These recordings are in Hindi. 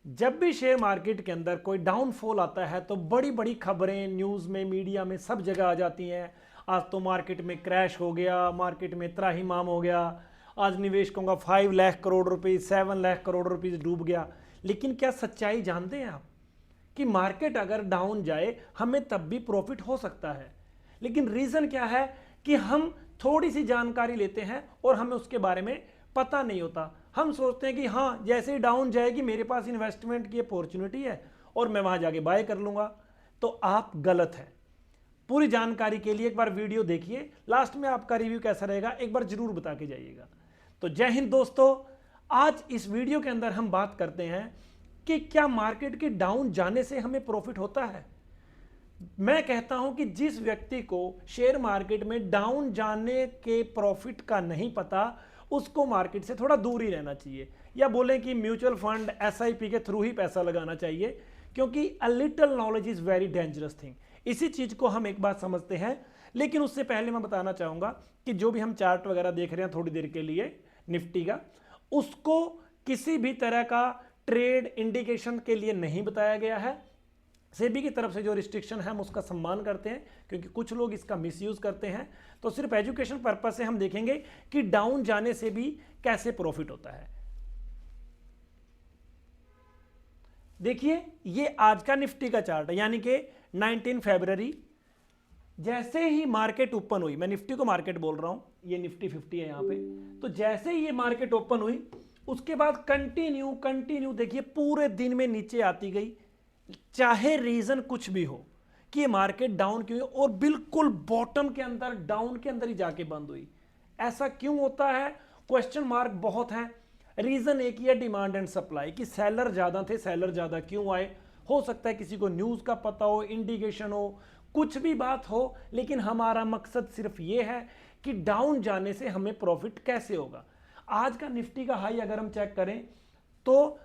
जब भी शेयर मार्केट के अंदर कोई डाउनफॉल आता है तो बड़ी बड़ी खबरें न्यूज़ में, मीडिया में, सब जगह आ जाती हैं। आज तो मार्केट में क्रैश हो गया, मार्केट में त्राहिमाम हो गया, आज निवेशकों का 5 लाख करोड़ रुपीज़, 7 लाख करोड़ रुपीज़ डूब गया। लेकिन क्या सच्चाई जानते हैं आप कि मार्केट अगर डाउन जाए हमें तब भी प्रॉफिट हो सकता है? लेकिन रीज़न क्या है कि हम थोड़ी सी जानकारी लेते हैं और हमें उसके बारे में पता नहीं होता। हम सोचते हैं कि हाँ, जैसे ही डाउन जाएगी मेरे पास इन्वेस्टमेंट की अपॉर्चुनिटी है और मैं वहां जाके बाय कर लूंगा। तो आप गलत है। पूरी जानकारी के लिए एक बार वीडियो देखिए, लास्ट में आपका रिव्यू कैसा रहेगा एक बार जरूर बता के जाइएगा। तो जय हिंद दोस्तों, आज इस वीडियो के अंदर हम बात करते हैं कि क्या मार्केट के डाउन जाने से हमें प्रॉफिट होता है। मैं कहता हूं कि जिस व्यक्ति को शेयर मार्केट में डाउन जाने के प्रॉफिट का नहीं पता, उसको मार्केट से थोड़ा दूर ही रहना चाहिए, या बोलें कि म्यूचुअल फंड, एसआईपी के थ्रू ही पैसा लगाना चाहिए, क्योंकि a little knowledge is very dangerous thing. इसी चीज को हम एक बात समझते हैं। लेकिन उससे पहले मैं बताना चाहूंगा कि जो भी हम चार्ट वगैरह देख रहे हैं थोड़ी देर के लिए निफ्टी का, उसको किसी भी तरह का ट्रेड इंडिकेशन के लिए नहीं बताया गया है। सेबी की तरफ से जो रिस्ट्रिक्शन है हम उसका सम्मान करते हैं, क्योंकि कुछ लोग इसका मिसयूज करते हैं। तो सिर्फ एजुकेशन पर्पस से हम देखेंगे कि डाउन जाने से भी कैसे प्रॉफिट होता है। देखिए, ये आज का निफ्टी का चार्ट है, यानी कि 19 फरवरी। जैसे ही मार्केट ओपन हुई, मैं निफ्टी को मार्केट बोल रहा हूं, ये निफ्टी 50 है यहां पे। तो जैसे ही ये मार्केट ओपन हुई उसके बाद कंटिन्यू देखिए पूरे दिन में नीचे आती गई, चाहे रीजन कुछ भी हो कि ये मार्केट डाउन क्यों, और बिल्कुल बॉटम के अंदर, डाउन के अंदर ही जाके बंद हुई। ऐसा क्यों होता है? क्वेश्चन मार्क बहुत है। रीजन एक ही है, डिमांड एंड सप्लाई, कि सेलर ज्यादा थे, सेलर ज्यादा क्यों आए? हो सकता है किसी को न्यूज का पता हो, इंडिकेशन हो, कुछ भी बात हो, लेकिन हमारा मकसद सिर्फ ये है कि डाउन जाने से हमें प्रॉफिट कैसे होगा। आज का निफ्टी का हाई अगर हम चेक करें तो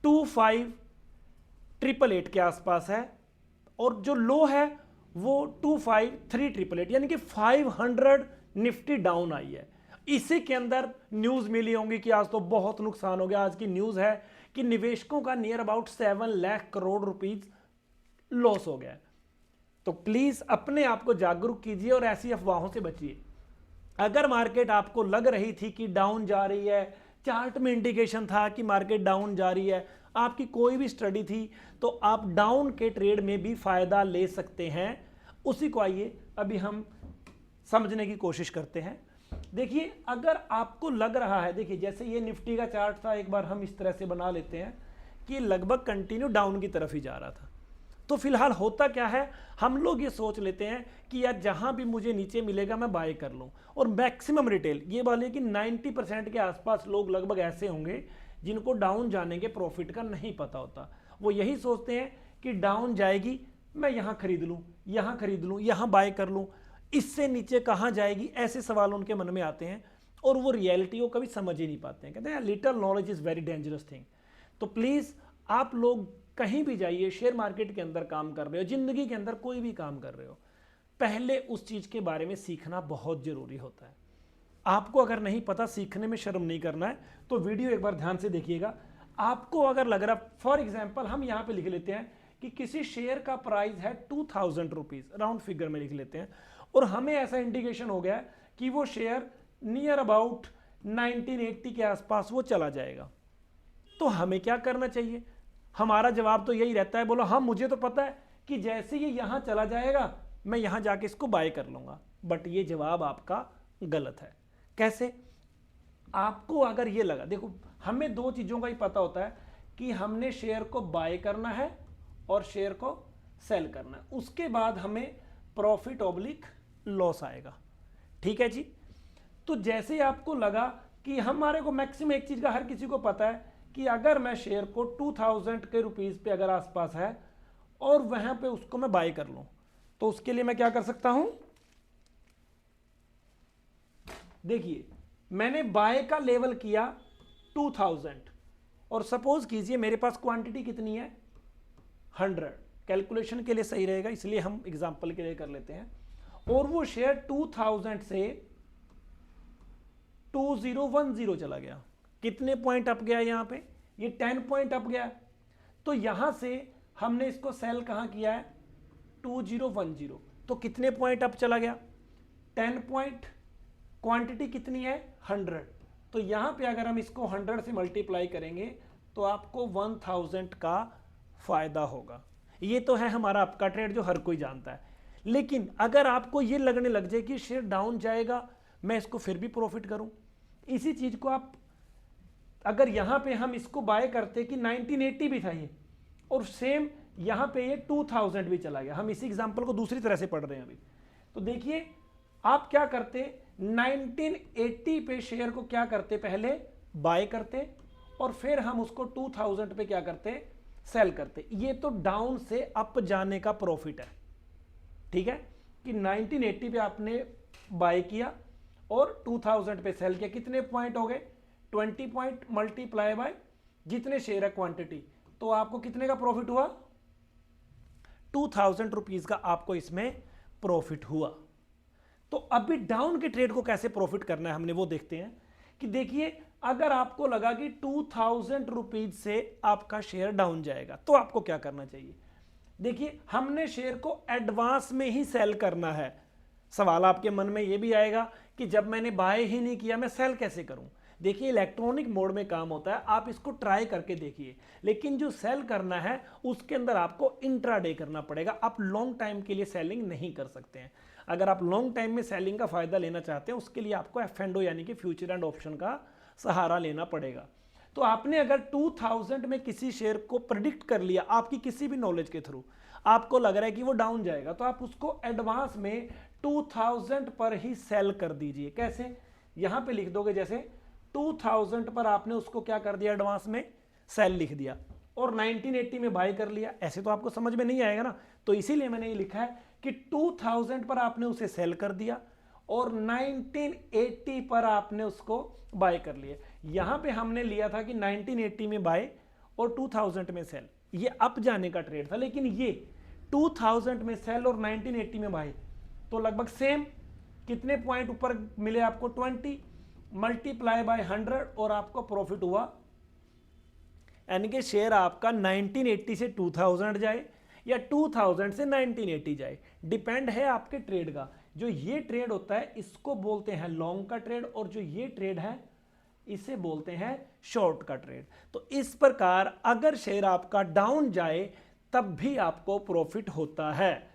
25,888 के आसपास है, और जो लो है वो 25,388, यानी कि 500 निफ्टी डाउन आई है। इसी के अंदर न्यूज मिली होंगी कि आज तो बहुत नुकसान हो गया। आज की न्यूज है कि निवेशकों का near about 7 lakh crore rupees loss हो गया। तो प्लीज अपने आप को जागरूक कीजिए और ऐसी अफवाहों से बचिए। अगर मार्केट आपको लग रही थी कि डाउन जा रही है, चार्ट में इंडिकेशन था कि मार्केट डाउन जा रही है, आपकी कोई भी स्टडी थी, तो आप डाउन के ट्रेड में भी फायदा ले सकते हैं। उसी को आइए अभी हम समझने की कोशिश करते हैं। देखिए, अगर आपको लग रहा है, देखिए जैसे ये निफ्टी का चार्ट था, एक बार हम इस तरह से बना लेते हैं कि लगभग कंटिन्यू डाउन की तरफ ही जा रहा था। तो फिलहाल होता क्या है, हम लोग ये सोच लेते हैं कि यार जहां भी मुझे नीचे मिलेगा मैं बाय कर लूं। और मैक्सिमम रिटेल, ये वाले कि 90% के आसपास लोग लगभग ऐसे होंगे जिनको डाउन जाने के प्रॉफिट का नहीं पता होता। वो यही सोचते हैं कि डाउन जाएगी, मैं यहां खरीद लूं, यहां खरीद लूं, यहां बाय कर लूं, इससे नीचे कहां जाएगी, ऐसे सवाल उनके मन में आते हैं और वो रियलिटी को कभी समझ ही नहीं पाते हैं। कहते हैं little knowledge is very dangerous thing. तो प्लीज आप लोग कहीं भी जाइए, शेयर मार्केट के अंदर काम कर रहे हो, जिंदगी के अंदर कोई भी काम कर रहे हो, पहले उस चीज के बारे में सीखना बहुत जरूरी होता है। आपको अगर नहीं पता, सीखने में शर्म नहीं करना है, तो वीडियो एक बार ध्यान से देखिएगा। आपको अगर लग रहा, फॉर एग्जाम्पल हम यहां पे लिख लेते हैं कि किसी शेयर का प्राइस है 2000 रुपीज, राउंड फिगर में लिख लेते हैं, और हमें ऐसा इंडिकेशन हो गया कि वो शेयर नियर अबाउट 1980 के आसपास वो चला जाएगा। तो हमें क्या करना चाहिए? हमारा जवाब तो यही रहता है, बोलो हाँ मुझे तो पता है कि जैसे ये यहां चला जाएगा मैं यहां जाके इसको बाय कर लूंगा। बट ये जवाब आपका गलत है। कैसे? आपको अगर ये लगा, देखो हमें दो चीजों का ही पता होता है कि हमने शेयर को बाय करना है और शेयर को सेल करना है, उसके बाद हमें प्रॉफिट ऑब्लिक लॉस आएगा। ठीक है जी। तो जैसे आपको लगा कि हमारे को मैक्सिमम एक चीज का हर किसी को पता है कि अगर मैं शेयर को 2000 के रुपीज पे अगर आसपास है और वहां पे उसको मैं बाय कर लूं, तो उसके लिए मैं क्या कर सकता हूं? देखिए, मैंने बाय का लेवल किया 2000, और सपोज कीजिए मेरे पास क्वांटिटी कितनी है 100। कैलकुलेशन के लिए सही रहेगा इसलिए हम एग्जांपल के लिए कर लेते हैं। और वो शेयर 2000 से 2010 चला गया। कितने पॉइंट अप गया? यहां पे ये 10 पॉइंट अप गया। तो यहां से हमने इसको सेल कहां किया है 2010, तो कितने पॉइंट अप चला गया 10 पॉइंट, क्वांटिटी कितनी है 100, तो यहां पे अगर हम इसको 100 से मल्टीप्लाई करेंगे तो आपको 1000 का फायदा होगा। ये तो है हमारा आपका ट्रेड जो हर कोई जानता है। लेकिन अगर आपको ये लगने लग जाए कि शेयर डाउन जाएगा, मैं इसको फिर भी प्रॉफिट करूं, इसी चीज को आप अगर यहां पे हम इसको बाय करते कि 1980 भी था ये और सेम यहां पे ये 2000 भी चला गया, हम इसी एग्जांपल को दूसरी तरह से पढ़ रहे हैं अभी, तो देखिए आप क्या करते 1980 पे शेयर को क्या करते, पहले बाय करते और फिर हम उसको 2000 पे क्या करते सेल करते। ये तो डाउन से अप जाने का प्रॉफिट है, ठीक है, कि 1980 पे आपने बाय किया और 2000 पे सेल किया, कितने पॉइंट हो गए 20 पॉइंट मल्टीप्लाई बाय जितने शेयर है क्वांटिटी, तो आपको कितने का प्रॉफिट हुआ 2000 रुपीज का आपको इसमें प्रॉफिट हुआ। तो अभी डाउन के ट्रेड को कैसे प्रॉफिट करना है हमने वो देखते हैं कि देखिए अगर आपको लगा कि 2000 रुपीज से आपका शेयर डाउन जाएगा तो आपको क्या करना चाहिए। देखिए हमने शेयर को एडवांस में ही सेल करना है। सवाल आपके मन में यह भी आएगा कि जब मैंने बाय ही नहीं किया मैं सेल कैसे करूं। देखिए इलेक्ट्रॉनिक मोड में काम होता है, आप इसको ट्राई करके देखिए, लेकिन जो सेल करना है उसके अंदर आपको इंट्राडे करना पड़ेगा। आप लॉन्ग टाइम के लिए सेलिंग नहीं कर सकते हैं। अगर आप लॉन्ग टाइम में सेलिंग का फायदा लेना चाहते हैं उसके लिए आपको एफ&ओ यानी कि फ्यूचर एंड ऑप्शन का सहारा लेना पड़ेगा। तो आपने अगर 2000 में किसी शेयर को प्रेडिक्ट कर लिया आपकी किसी भी नॉलेज के थ्रू, आपको लग रहा है कि वो डाउन जाएगा, तो आप उसको एडवांस में 2000 पर ही सेल कर दीजिए। कैसे, यहां पे लिख दोगे जैसे 2000 पर आपने उसको क्या कर दिया एडवांस में सेल लिख दिया और 1980 में बाय कर लिया। ऐसे तो आपको समझ में नहीं आएगा ना, तो इसीलिए मैंने ये लिखा है कि 2000 पर आपने उसे सेल कर दिया और 1980 पर आपने उसको बाय कर लिया। यहां पे हमने लिया था कि 1980 में बाय और 2000 में सेल, ये अप जाने का ट्रेड था, लेकिन ये 2000 में सेल और 1980 में बाय तो लगभग सेम। कितने पॉइंट ऊपर मिले आपको 20 मल्टीप्लाई बाय 100 और आपको प्रॉफिट हुआ, यानी कि शेयर आपका 1980 से 2000 जाए या 2000 से 1980 जाए, डिपेंड है आपके ट्रेड का। जो ये ट्रेड होता है इसको बोलते हैं लॉन्ग का ट्रेड और जो ये ट्रेड है इसे बोलते हैं शॉर्ट का ट्रेड। तो इस प्रकार अगर शेयर आपका डाउन जाए तब भी आपको प्रॉफिट होता है।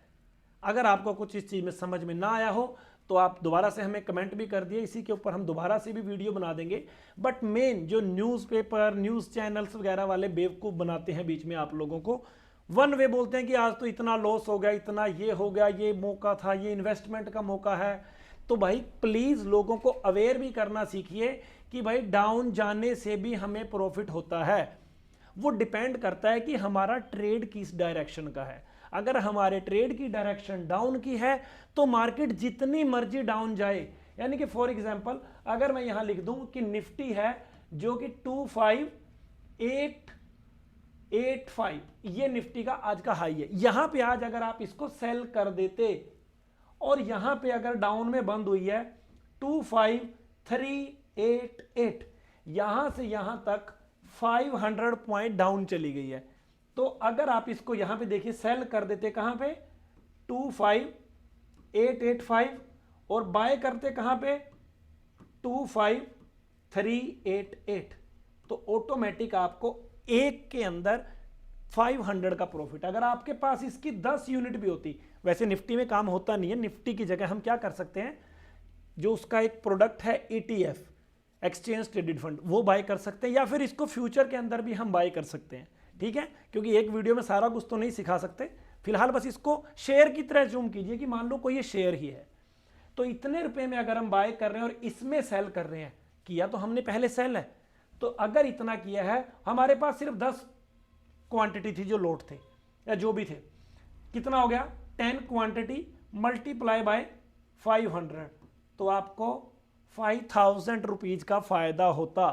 अगर आपको कुछ इस चीज में समझ में ना आया हो तो आप दोबारा से हमें कमेंट भी कर दिए, इसी के ऊपर हम दोबारा से भी वीडियो बना देंगे। बट मेन जो न्यूज़पेपर न्यूज़ चैनल्स वगैरह वाले बेवकूफ़ बनाते हैं बीच में आप लोगों को, वन वे बोलते हैं कि आज तो इतना लॉस हो गया, इतना ये हो गया, ये मौका था, ये इन्वेस्टमेंट का मौका है। तो भाई प्लीज़ लोगों को अवेयर भी करना सीखिए कि भाई डाउन जाने से भी हमें प्रॉफिट होता है। वो डिपेंड करता है कि हमारा ट्रेड किस डायरेक्शन का है। अगर हमारे ट्रेड की डायरेक्शन डाउन की है तो मार्केट जितनी मर्जी डाउन जाए, यानी कि फॉर एग्जांपल अगर मैं यहां लिख दूं कि निफ्टी है जो कि 25885, ये निफ्टी का आज का हाई है, यहां पे आज अगर आप इसको सेल कर देते और यहां पे अगर डाउन में बंद हुई है 25388, यहां से यहां तक 500 पॉइंट डाउन चली गई है, तो अगर आप इसको यहां पे देखिए सेल कर देते कहां पे 25885 और बाय करते कहां पे 25388, तो ऑटोमेटिक आपको एक के अंदर 500 का प्रॉफिट। अगर आपके पास इसकी 10 यूनिट भी होती, वैसे निफ्टी में काम होता नहीं है, निफ्टी की जगह हम क्या कर सकते हैं, जो उसका एक प्रोडक्ट है ETF एक्सचेंज ट्रेडेड फंड, वो बाय कर सकते हैं, या फिर इसको फ्यूचर के अंदर भी हम बाय कर सकते हैं। ठीक है, क्योंकि एक वीडियो में सारा कुछ तो नहीं सिखा सकते। फिलहाल बस इसको शेयर की तरह जूम कीजिए कि मान लो कोई ये शेयर ही है, तो इतने रुपए में अगर हम बाय कर रहे हैं और इसमें सेल कर रहे हैं, किया तो हमने पहले सेल है, तो अगर इतना किया है, हमारे पास सिर्फ 10 क्वांटिटी थी जो लोट थे या जो भी थे, कितना हो गया 10 क्वांटिटी मल्टीप्लाई बाय 500, तो आपको 5000 रुपीज का फायदा होता।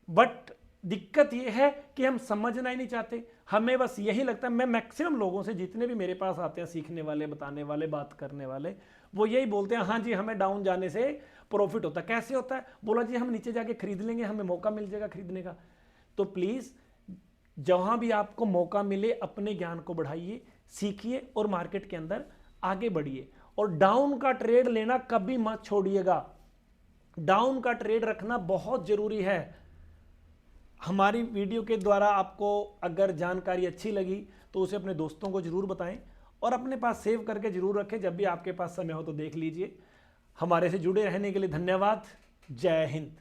बट दिक्कत यह है कि हम समझना ही नहीं चाहते। हमें बस यही लगता है, मैं मैक्सिमम लोगों से जितने भी मेरे पास आते हैं सीखने वाले, बताने वाले, बात करने वाले, वो यही बोलते हैं हाँ जी हमें डाउन जाने से प्रॉफिट होता है। कैसे होता है, बोला जी हम नीचे जाके खरीद लेंगे, हमें मौका मिल जाएगा खरीदने का। तो प्लीज जहां भी आपको मौका मिले अपने ज्ञान को बढ़ाइए, सीखिए और मार्केट के अंदर आगे बढ़िए। और डाउन का ट्रेड लेना कभी मत छोड़िएगा, डाउन का ट्रेड रखना बहुत जरूरी है। हमारी वीडियो के द्वारा आपको अगर जानकारी अच्छी लगी तो उसे अपने दोस्तों को जरूर बताएं और अपने पास सेव करके जरूर रखें, जब भी आपके पास समय हो तो देख लीजिए। हमारे से जुड़े रहने के लिए धन्यवाद। जय हिंद।